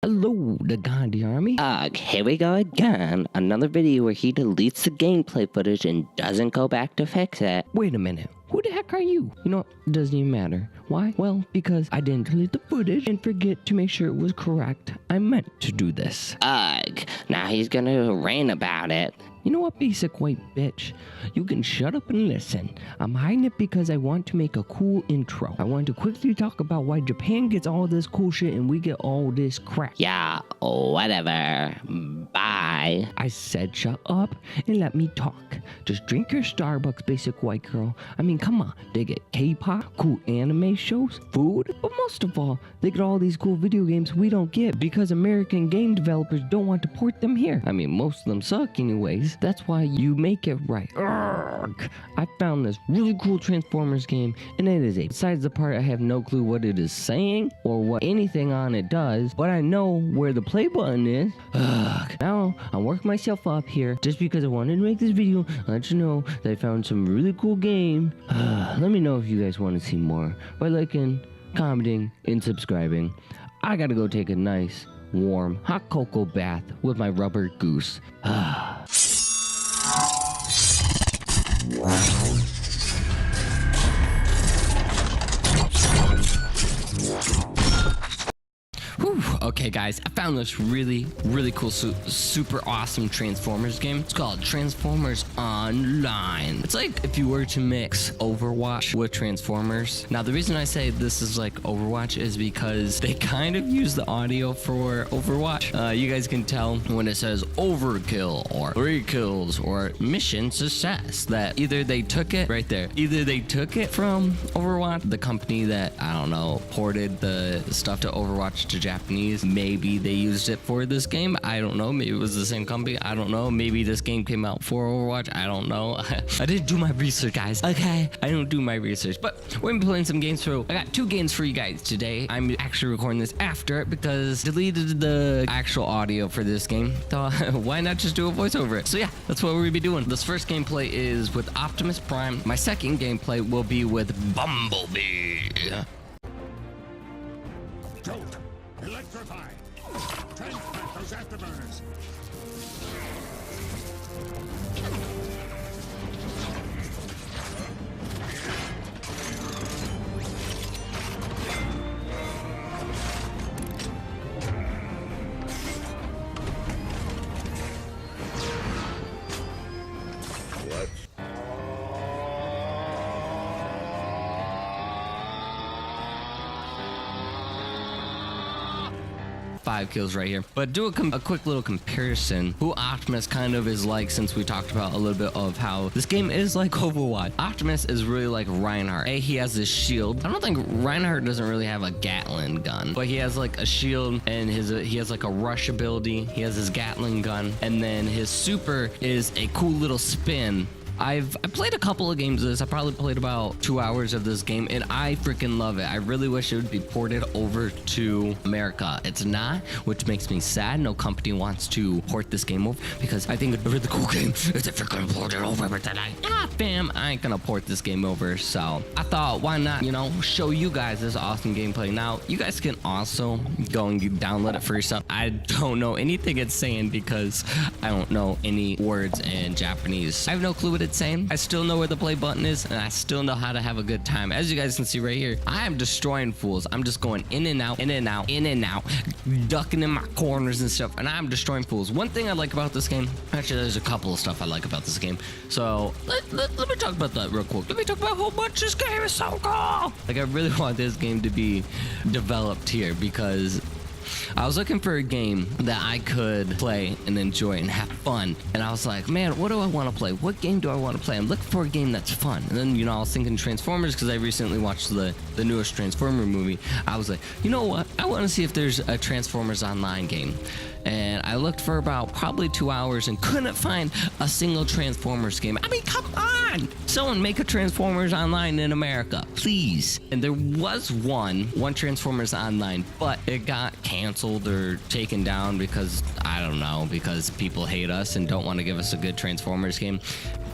Hello, the Gandhi Army. Here we go again. Another video where he deletes the gameplay footage and doesn't go back to fix it. Wait a minute. Who the heck are you? You know, it doesn't even matter. Why? Well, because I didn't delete the footage and forget to make sure it was correct. I meant to do this. Now he's gonna rant about it. You know what, basic white bitch? You can shut up and listen. I'm hiding it because I want to make a cool intro. I want to quickly talk about why Japan gets all this cool shit and we get all this crap. Yeah, whatever. Bye. I said shut up and let me talk. Just drink your Starbucks, basic white girl. I mean, come on. They get K-pop, cool anime shows, food, but most of all, they get all these cool video games we don't get because American game developers don't want to port them here. I mean, most of them suck anyways. That's why you make it right. Urgh. I found this really cool Transformers game, and it is besides the part I have no clue what it is saying or what anything on it does, but I know where the play button is. Ugh. Now I'm working myself up here just because I wanted to make this video, let you know that I found some really cool game. Let me know if you guys want to see more by liking, commenting, and subscribing. I gotta go take a nice, warm, hot cocoa bath with my rubber goose. Whew. Okay guys, I found this really cool, super awesome Transformers game. It's called Transformers Online. It's like if you were to mix Overwatch with Transformers. Now the reason I say this is like Overwatch is because they kind of use the audio for Overwatch. You guys can tell when it says overkill or 3 kills or mission success that either they took it right there, either they took it from Overwatch, the company that, I don't know, ported the stuff to Overwatch to Japanese. Maybe they used it for this game. I don't know. Maybe it was the same company. I don't know. Maybe this game came out for Overwatch. I don't know. I didn't do my research, guys. Okay, I don't do my research, but we're gonna be playing some games. So I got 2 games for you guys today. I'm actually recording this after it because deleted the actual audio for this game. So why not just do a voice over it? So yeah, that's what we're gonna be doing. This first gameplay is with Optimus Prime. My second gameplay will be with Bumblebee. Jolt! Electrify! Transplant those afterburners! What? 5 kills right here, but do a quick little comparison who Optimus kind of is like, since we talked about a little bit of how this game is like Overwatch. Optimus is really like Reinhardt. He has this shield. I don't think Reinhardt doesn't really have a Gatling gun, but he has like a shield and he has like a rush ability. He has his Gatling gun, and then his super is a cool little spin. I played a couple of games of this. I probably played about 2 hours of this game, and I freaking love it. I really wish it would be ported over to America. It's not, which makes me sad. No company wants to port this game over because I think it's a really cool game. It's if you're gonna port it over, but then fam, I ain't gonna port this game over. So I thought, why not, you know, show you guys this awesome gameplay. Now, you guys can also go and download it for yourself. I don't know anything it's saying because I don't know any words in Japanese. I have no clue what it's saying. I still know where the play button is, and I still know how to have a good time. As you guys can see right here, I am destroying fools. I'm just going in and out, in and out, in and out, ducking in my corners and stuff, and I'm destroying fools. One thing I like about this game, actually there's a couple of stuff I like about this game, so let me talk about that real quick. Let me talk about how much this game is so cool. Like, I really want this game to be developed here because I was looking for a game that I could play and enjoy and have fun. And I was like, man, what do I want to play? What game do I want to play? I'm looking for a game that's fun. And then, you know, I was thinking Transformers because I recently watched the newest Transformer movie. I was like, you know what? I want to see if there's a Transformers Online game. And I looked for about probably 2 hours and couldn't find a single Transformers game. I mean, come on! Someone make a Transformers Online in America, please. And there was one Transformers Online, but it got canceled canceled or taken down because, I don't know, because people hate us and don't want to give us a good Transformers game.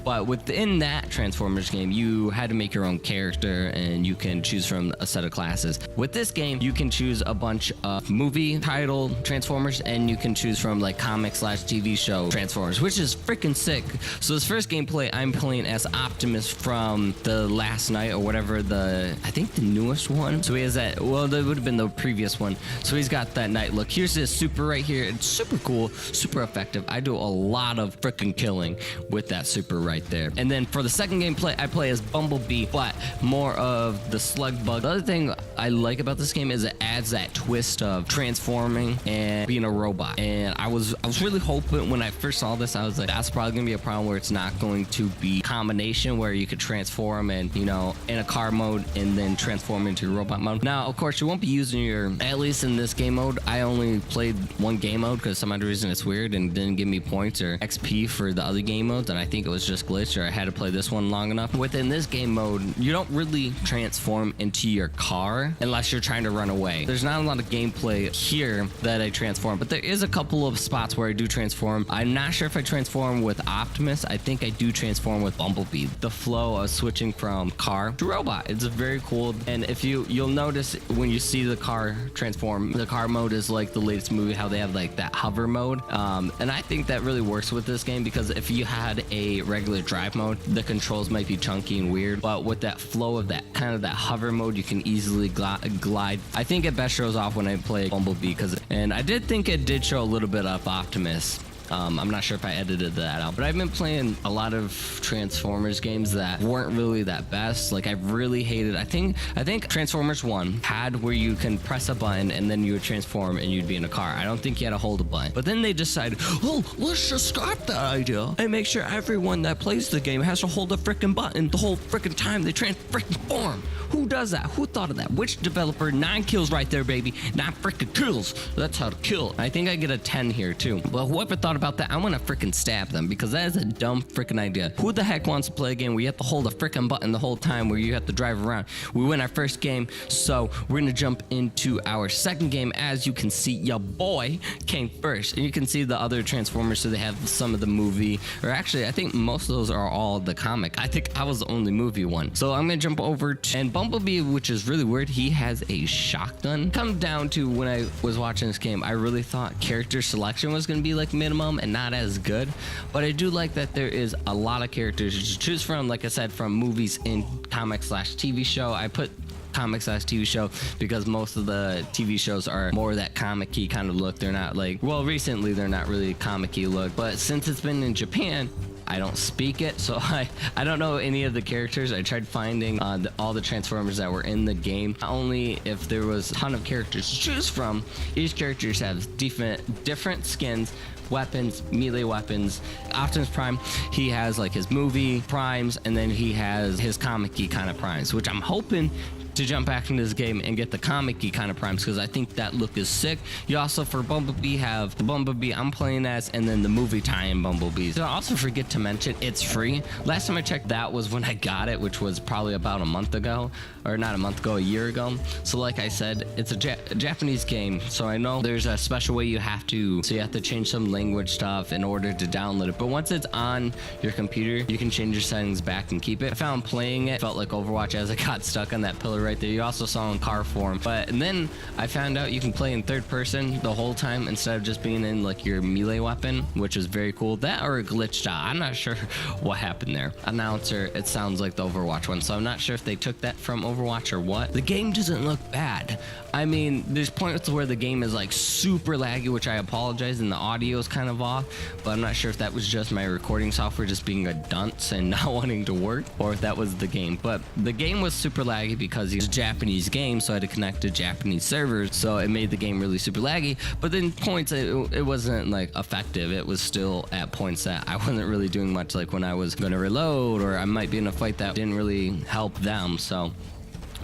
But within that Transformers game, you had to make your own character and you can choose from a set of classes. With this game, you can choose a bunch of movie title Transformers and you can choose from like comic/TV show Transformers, which is freaking sick. So this first gameplay, I'm playing as Optimus from the Last Night or whatever, I think the newest one. So he has that, well, that would have been the previous one. So he's got that night look. Here's this super right here. It's super cool, super effective. I do a lot of freaking killing with that super right there. And then for the second gameplay, I play as Bumblebee, but more of the slug bug. The other thing I like about this game is it adds that twist of transforming and being a robot. And I was really hoping when I first saw this, I was like, that's probably gonna be a problem where it's not going to be a combination where you could transform and, you know, in a car mode and then transform into robot mode. Now, of course, you won't be using your, at least in this game mode, I only played one game mode because some other reason it's weird and didn't give me points or XP for the other game modes. And I think it was just glitched or I had to play this one long enough. Within this game mode, you don't really transform into your car unless you're trying to run away. There's not a lot of gameplay here that I transform, but there is a couple of spots where I do transform. I'm not sure if I transform with Optimus. I think I do transform with Bumblebee. The flow of switching from car to robot, it's very cool. And if you'll notice when you see the car transform, the car mode is like the latest movie, how they have like that hover mode. And I think that really works with this game because if you had a regular drive mode, the controls might be chunky and weird, but with that flow of that kind of that hover mode, you can easily glide. I think it best shows off when I play Bumblebee and I did think it did show a little bit of Optimus. I'm not sure if I edited that out, but I've been playing a lot of Transformers games that weren't really that best. Like I really hated, I think Transformers 1 had where you can press a button and then you would transform and you'd be in a car. I don't think you had to hold a button. But then they decided, oh, let's just scrap that idea and make sure everyone that plays the game has to hold a freaking button the whole freaking time they transform. Who does that? Who thought of that? Which developer? 9 kills right there, baby. 9 freaking kills. That's how to kill. I think I get a 10 here too. Well, whoever thought about that, I want to freaking stab them because that is a dumb freaking idea. Who the heck wants to play a game where you have to hold a freaking button the whole time where you have to drive around? We win our first game, so we're gonna jump into our second game. As you can see, your boy came first, and you can see the other Transformers. So they have some of the movie, or actually, I think most of those are all the comic. I think I was the only movie one. So I'm gonna jump over to and Bumblebee, which is really weird. He has a shotgun. Come down to when I was watching this game, I really thought character selection was gonna be like minimum and not as good, but I do like that there is a lot of characters to choose from. Like I said, from movies and comic/TV show. I put comic/TV show because most of the TV shows are more that comic-y kind of look. They're not like, well, recently they're not really comic-y look, but since it's been in Japan, I don't speak it, so I don't know any of the characters. I tried finding all the Transformers that were in the game. Not only if there was a ton of characters to choose from, each characters have different skins, weapons, melee weapons. Optimus Prime, he has like his movie primes, and then he has his comic-y kind of primes, which I'm hoping to jump back into this game and get the comic-y kind of primes because I think that look is sick. You also, for Bumblebee, have the Bumblebee I'm playing as and then the movie tie-in Bumblebees. Don't also forget to mention it's free. Last time I checked, that was when I got it, which was probably about a month ago, or not a month ago, a year ago. So like I said, it's a Japanese game, so I know there's a special way you have to change some language stuff in order to download it. But once it's on your computer, you can change your settings back and keep it. I found playing it felt like Overwatch as I got stuck on that pillar right there. You also saw in car form, and then I found out you can play in third person the whole time instead of just being in like your melee weapon, which is very cool. That or it glitched out. I'm not sure what happened there. Announcer, it sounds like the Overwatch one, so I'm not sure if they took that from Overwatch or what. The game doesn't look bad. I mean, there's points where the game is like super laggy, which I apologize, and the audio is kind of off, but I'm not sure if that was just my recording software just being a dunce and not wanting to work, or if that was the game. But the game was super laggy because it's a Japanese game, so I had to connect to Japanese servers, so it made the game really super laggy. But then points, it wasn't like effective. It was still at points that I wasn't really doing much, like when I was going to reload, or I might be in a fight that didn't really help them. So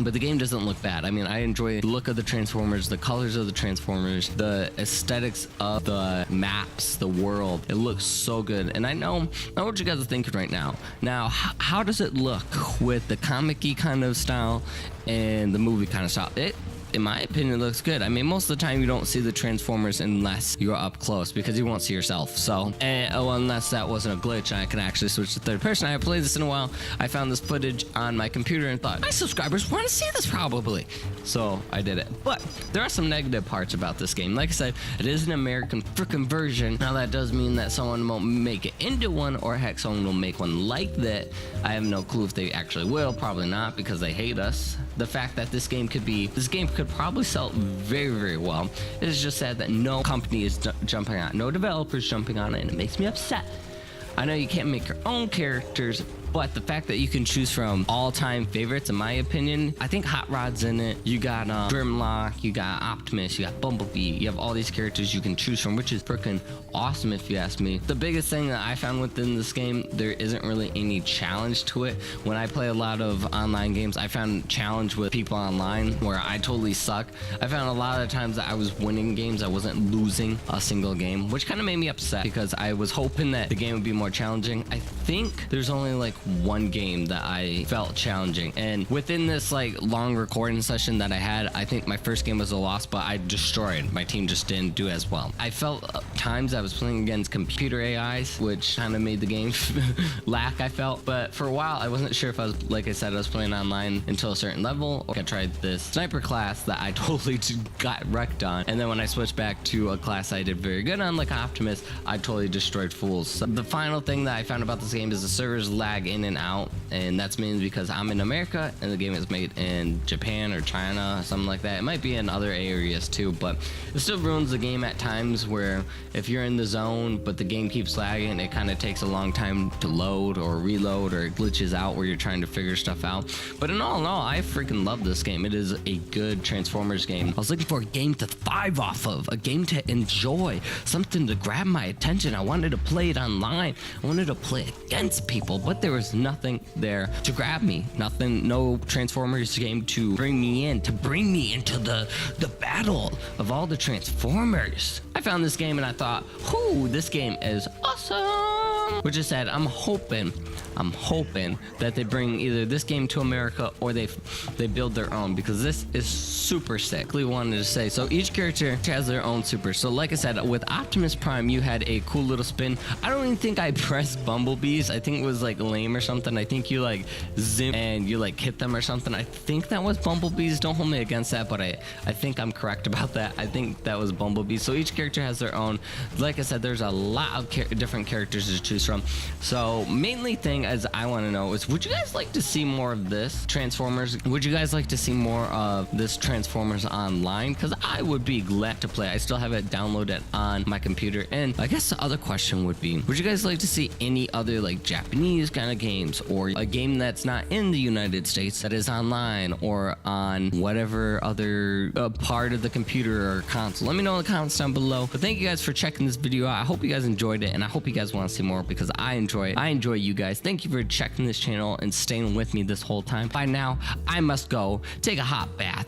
but the game doesn't look bad. I mean, I enjoy the look of the Transformers, the colors of the Transformers, the aesthetics of the maps, the world. It looks so good. And I know what you guys are thinking right now. Now, how does it look with the comic-y kind of style and the movie kind of style? in my opinion, looks good. I mean, most of the time you don't see the Transformers unless you're up close because you won't see yourself. So, unless that wasn't a glitch, I can actually switch to third person. I haven't played this in a while. I found this footage on my computer and thought, my subscribers want to see this probably. So I did it. But there are some negative parts about this game. Like I said, it is an American freaking version. Now that does mean that someone won't make it into one, or heck, someone will make one like that. I have no clue if they actually will. Probably not, because they hate us. The fact that this game could probably sell very, very well. It is just sad that no company is jumping on it, no developers jumping on it, and it makes me upset. I know you can't make your own characters, but the fact that you can choose from all-time favorites, in my opinion, I think Hot Rod's in it. You got Grimlock, you got Optimus, you got Bumblebee. You have all these characters you can choose from, which is freaking awesome if you ask me. The biggest thing that I found within this game, there isn't really any challenge to it. When I play a lot of online games, I found challenge with people online where I totally suck. I found a lot of times that I was winning games, I wasn't losing a single game, which kind of made me upset because I was hoping that the game would be more challenging. I think there's only like one game that I felt challenging, and within this like long recording session that I had, I think my first game was a loss, but I destroyed. My team just didn't do as well. I felt times I was playing against computer AIs, which kind of made the game lack, I felt. But for a while, I wasn't sure if I was, like I said, I was playing online until a certain level. I tried this sniper class that I totally got wrecked on, and then when I switched back to a class I did very good on, like Optimus, I totally destroyed fools. So the final thing that I found about this game is the servers lag in and out, and that's mainly because I'm in America and the game is made in Japan or China, something like that. It might be in other areas too, but it still ruins the game at times where if you're in the zone but the game keeps lagging, it kind of takes a long time to load or reload, or it glitches out where you're trying to figure stuff out. But in all, I freaking love this game. It is a good Transformers game. I was looking for a game to thrive off of, a game to enjoy, something to grab my attention. I wanted to play it online. I wanted to play against people, but there was nothing there to grab me. Nothing, no Transformers game to bring me into the battle of all the Transformers. I found this game and I thought, whoo, this game is awesome. Which is sad. I'm hoping that they bring either this game to America or they build their own, because this is super sick. I wanted to say, so each character has their own super. So like I said, with Optimus Prime, you had a cool little spin. I don't even think I pressed Bumblebees. I think it was like lame or something. I think you like zip and you like hit them or something. I think that was Bumblebees. Don't hold me against that, but I think I'm correct about that. I think that was Bumblebees. So each character has their own. Like I said, there's a lot of different characters to choose from. So mainly thing as I want to know is, would you guys like to see more of this Transformers? Would you guys like to see more of this Transformers online? Because I would be glad to play. I still have it downloaded on my computer. And I guess the other question would be, would you guys like to see any other like Japanese kind of games, or a game that's not in the United States that is online or on whatever other part of the computer or console? Let me know in the comments down below. But thank you guys for checking this video out. I hope you guys enjoyed it, and I hope you guys want to see more, because I enjoy it. I enjoy you guys. Thank you for checking this channel and staying with me this whole time. By now, I must go take a hot bath.